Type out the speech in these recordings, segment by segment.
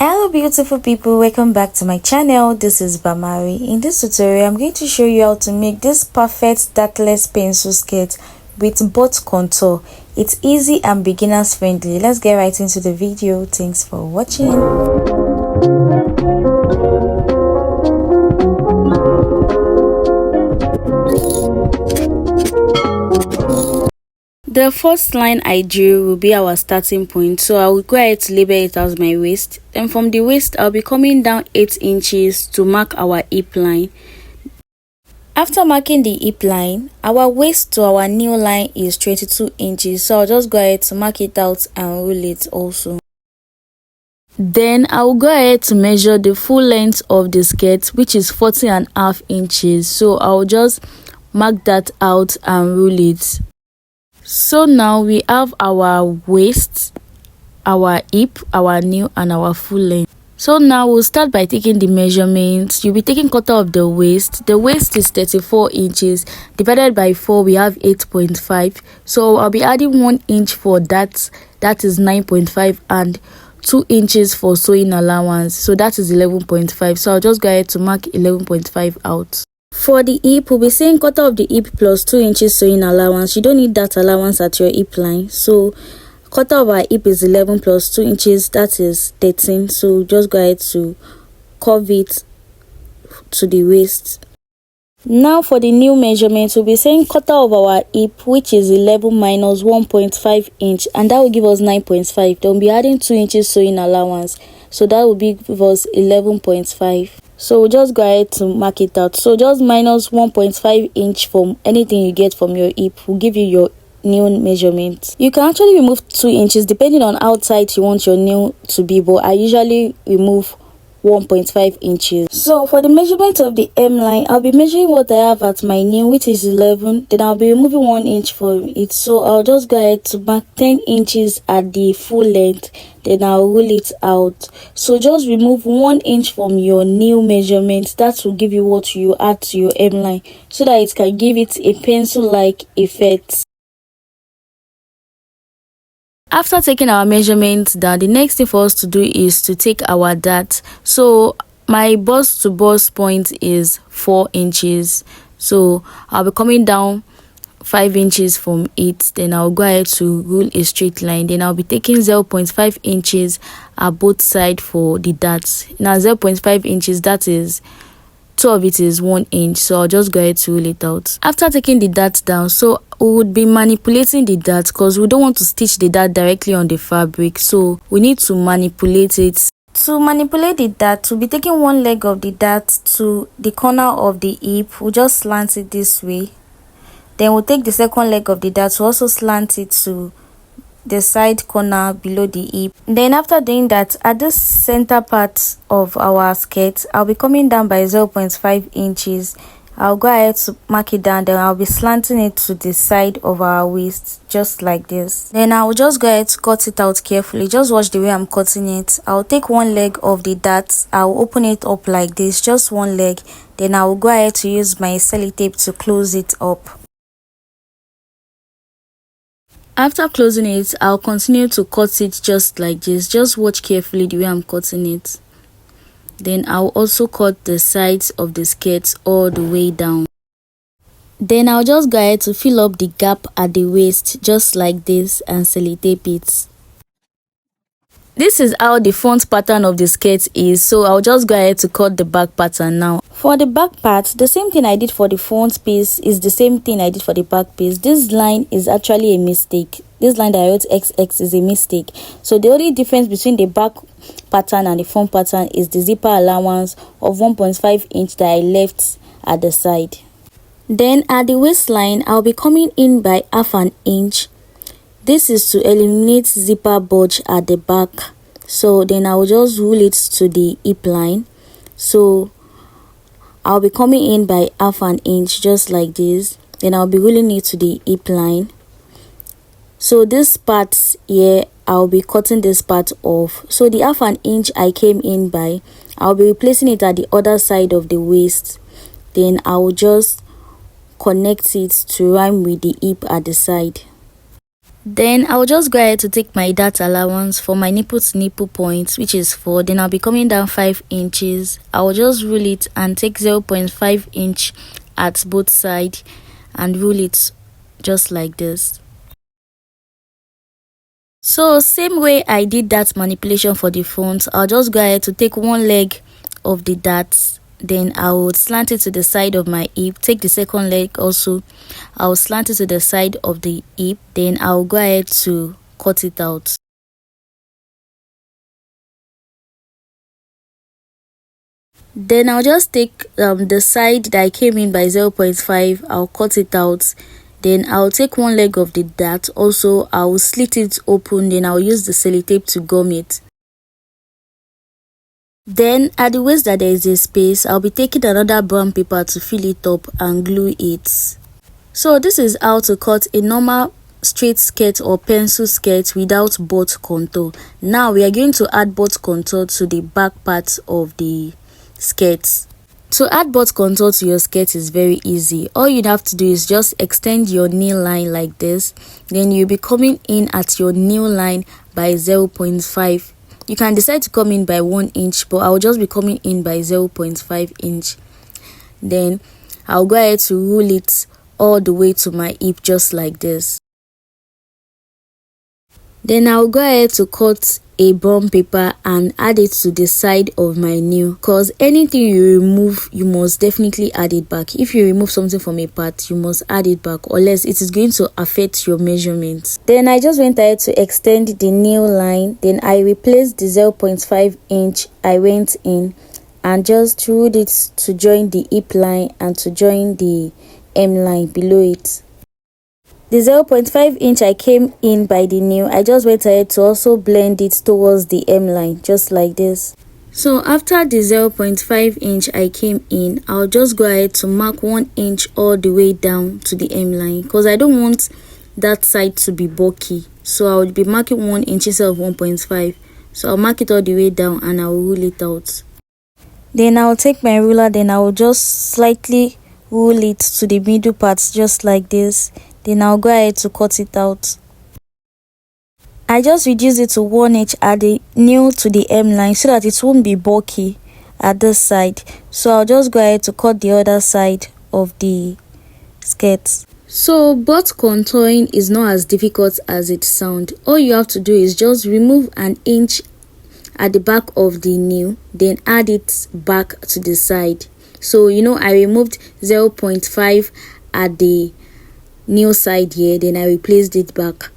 Hello beautiful people, welcome back to my channel. This is Bamari. In this tutorial I'm going to show you how to make this perfect dartless pencil skirt with both contour. It's easy and beginners friendly. Let's get right into the video. Thanks for watching. The first line I drew will be our starting point, so I will go ahead to label it as my waist. Then from the waist I'll be coming down 8 inches to mark our hip line. After marking the hip line, our waist to our new line is 22 inches, so I'll just go ahead to mark it out and rule it also. Then I'll go ahead to measure the full length of the skirt, which is 40.5 inches, so I'll just mark that out and rule it. So now we have our waist, our hip, our knee and our full length. So now we'll start by taking the measurements. You'll be taking quarter of the waist. The waist is 34 inches. Divided by 4, we have 8.5. So I'll be adding 1 inch for that. That is 9.5 and 2 inches for sewing allowance. So that is 11.5. So I'll just go ahead to mark 11.5 out. For the hip, we'll be saying quarter of the hip plus 2 inches sewing allowance. You don't need that allowance at your hip line. So quarter of our hip is 11 plus 2 inches, that is 13. So just go ahead to curve it to the waist. Now for the new measurement, we'll be saying quarter of our hip, which is 11 minus 1.5 inch, and that will give us 9.5. Then we'll be adding 2 inches sewing allowance. So that will give us 11.5. So we'll just go ahead to mark it out. So just minus 1.5 inch from anything you get from your hip will give you your new measurement. You can actually remove 2 inches depending on how tight you want your nail to be, but I usually remove 1.5 inches. So for the measurement of the hem line, I'll be measuring what I have at my nail, which is 11. Then I'll be removing 1 inch from it. So I'll just go ahead to mark 10 inches at the full length. Then I'll rule it out. So just remove 1 inch from your nail measurement. That will give you what you add to your hem line, so that it can give it a pencil-like effect. After taking our measurements down, the next thing for us to do is to take our dart. So my bust to bust point is 4 inches. So I'll be coming down 5 inches from it. Then I'll go ahead to rule a straight line. Then I'll be taking 0.5 inches at both sides for the darts. Now 0.5 inches, that is 2 of it is 1 inch, so I'll just go ahead to rule it out. After taking the dart down, so we would be manipulating the dart because we don't want to stitch the dart directly on the fabric, so we need to manipulate it. To manipulate the dart, we'll be taking one leg of the dart to the corner of the hip. We'll just slant it this way. Then we'll take the second leg of the dart to also slant it to the side corner below the hip. Then after doing that, at the center part of our skirt, I'll be coming down by 0.5 inches. I'll go ahead to mark it down. Then I'll be slanting it to the side of our waist, just like this. Then I'll just go ahead to cut it out carefully. Just watch the way I'm cutting it. I'll take one leg of the dart. I'll open it up like this, just one leg. Then I'll go ahead to use my sellotape to close it up. After closing it, I'll continue to cut it just like this. Just watch carefully the way I'm cutting it. Then I'll also cut the sides of the skirt all the way down. Then I'll just go ahead to fill up the gap at the waist just like this and sellotape it. This is how the front pattern of the skirt is, so I'll just go ahead to cut the back pattern now. For the back part, the same thing I did for the front piece is the same thing I did for the back piece. This line is actually a mistake. This line that I wrote XX is a mistake. So the only difference between the back pattern and the front pattern is the zipper allowance of 1.5 inch that I left at the side. Then at the waistline, I'll be coming in by half an inch. This is to eliminate zipper bulge at the back. So then I'll just rule it to the hip line. So I'll be coming in by half an inch just like this. Then I'll be ruling it to the hip line. So this part here, I'll be cutting this part off. So the half an inch I came in by, I'll be replacing it at the other side of the waist. Then I'll just connect it to rhyme with the hip at the side. Then I'll just go ahead to take my dart allowance for my nipple to nipple point, which is 4. Then I'll be coming down 5 inches. I'll just rule it and take 0.5 inch at both sides and rule it just like this. So same way I did that manipulation for the front, I'll just go ahead to take one leg of the dart. Then I will slant it to the side of my hip. Take the second leg also. I'll slant it to the side of the hip. Then I'll go ahead to cut it out. Then I'll just take the side that I came in by 0.5. I'll cut it out. Then I'll take one leg of the dart. Also, I'll slit it open. Then I'll use the sellotape to gum it. Then at the waist that there is a space, I'll be taking another brown paper to fill it up and glue it. So this is how to cut a normal straight skirt or pencil skirt without butt contour. Now we are going to add butt contour to the back part of the skirt. To add butt contour to your skirt is very easy. All you have to do is just extend your knee line like this. Then you'll be coming in at your knee line by 0.5. You can decide to come in by 1 inch, but I'll just be coming in by 0.5 inch. Then I'll go ahead to rule it all the way to my hip just like this. Then I'll go ahead to cut a brown paper and add it to the side of my nail, because anything you remove, you must definitely add it back. If you remove something from a part, you must add it back, or else it is going to affect your measurements. Then I just went ahead to extend the nail line. Then I replaced the 0.5 inch I went in and just ruled it to join the hip line and to join the hem line below it. The 0.5 inch I came in by the nail, I just went ahead to also blend it towards the hem line, just like this. So after the 0.5 inch I came in, I'll just go ahead to mark 1 inch all the way down to the hem line, because I don't want that side to be bulky. So I will be marking 1 inch instead of 1.5. So I'll mark it all the way down and I'll rule it out. Then I'll take my ruler, then I'll just slightly rule it to the middle parts just like this. Then I'll go ahead to cut it out. I just reduce it to 1 inch at the nail to the hem line so that it won't be bulky at this side. So I'll just go ahead to cut the other side of the skirt. So butt contouring is not as difficult as it sounds. All you have to do is just remove 1 inch at the back of the nail, then add it back to the side. So I removed 0.5 at the nail side here, then I replaced it back,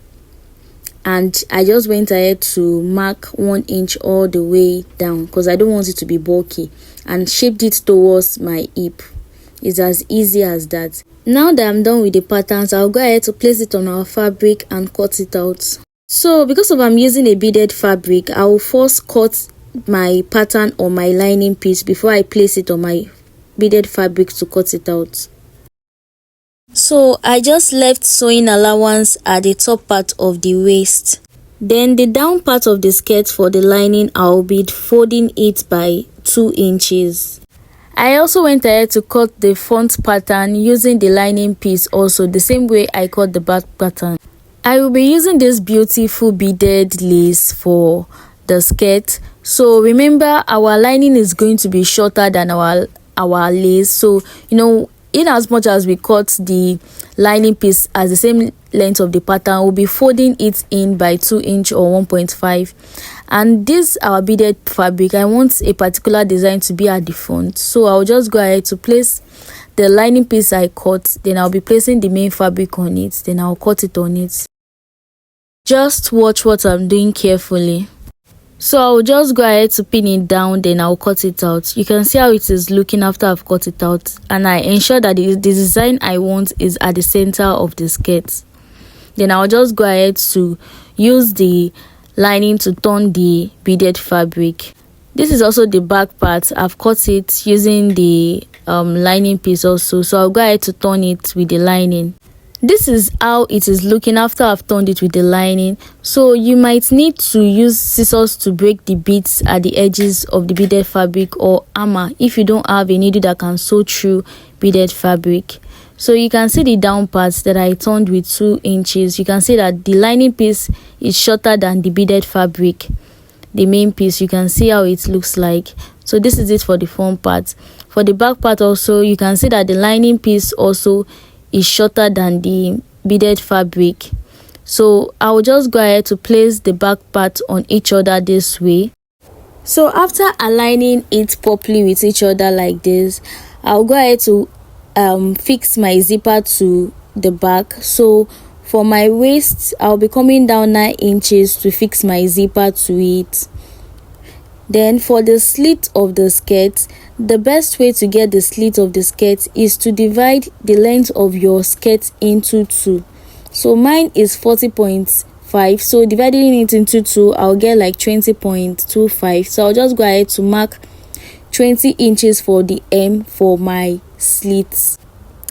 and I just went ahead to mark 1 inch all the way down because I don't want it to be bulky, and shaped it towards my hip. It's as easy as that. Now that I'm done with the patterns, I'll go ahead to place it on our fabric and cut it out. So because I'm using a beaded fabric, I will first cut my pattern on my lining piece before I place it on my beaded fabric to cut it out. So I just left sewing allowance at the top part of the waist. Then the down part of the skirt for the lining, I'll be folding it by 2 inches. I also went ahead to cut the front pattern using the lining piece also, the same way I cut the back pattern. I will be using this beautiful beaded lace for the skirt. So remember, our lining is going to be shorter than our lace. So in as much as we cut the lining piece as the same length of the pattern, we'll be folding it in by 2 inch or 1.5. And this our beaded fabric, I want a particular design to be at the front, so I'll just go ahead to place the lining piece I cut. Then I'll be placing the main fabric on it, then I'll cut it on it. Just watch what I'm doing carefully. So I'll just go ahead to pin it down, then I'll cut it out. You can see how it is looking after I've cut it out, and I ensure that the design I want is at the center of the skirt. Then I'll just go ahead to use the lining to turn the beaded fabric. This is also the back part. I've cut it using the lining piece also, so I'll go ahead to turn it with the lining. This is how it is looking after I've turned it with the lining. So you might need to use scissors to break the beads at the edges of the beaded fabric, or hammer if you don't have a needle that can sew through beaded fabric. So you can see the down parts that I turned with 2 inches. You can see that the lining piece is shorter than the beaded fabric. The main piece, you can see how it looks like. So this is it for the front part. For the back part also, you can see that the lining piece also is shorter than the beaded fabric. So I will just go ahead to place the back part on each other this way. So after aligning it properly with each other like this, I'll go ahead to fix my zipper to the back. So for my waist, I'll be coming down 9 inches to fix my zipper to it. Then for the slit of the skirt, the best way to get the slit of the skirt is to divide the length of your skirt into 2. So mine is 40.5, so dividing it into 2, I'll get like 20.25. So I'll just go ahead to mark 20 inches for the hem for my slits.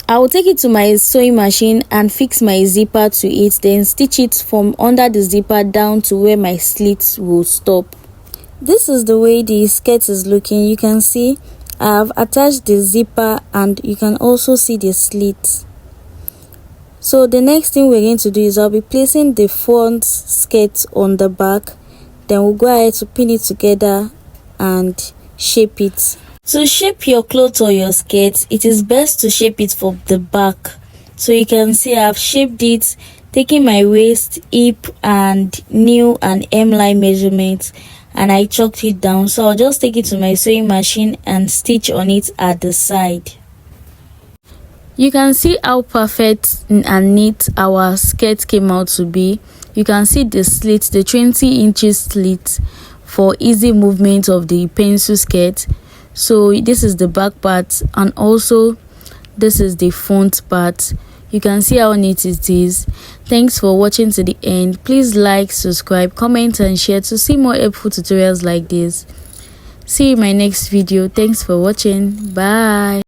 I will take it to my sewing machine and fix my zipper to it, then stitch it from under the zipper down to where my slits will stop. This is the way the skirt is looking. You can see I have attached the zipper and you can also see the slit. So the next thing we're going to do is I'll be placing the front skirt on the back, then we'll go ahead to pin it together and shape it. To shape your clothes or your skirt, it is best to shape it from the back. So you can see I've shaped it, taking my waist, hip and knee and hemline measurements, and I chalked it down. So I'll just take it to my sewing machine and stitch on it at the side. You can see how perfect and neat our skirt came out to be. You can see the slit, the 20 inches slit for easy movement of the pencil skirt. So this is the back part and also this is the front part. You can see how neat it is. Thanks for watching to the end. Please like, subscribe, comment and share to see more helpful tutorials like this. See you in my next video. Thanks for watching. Bye.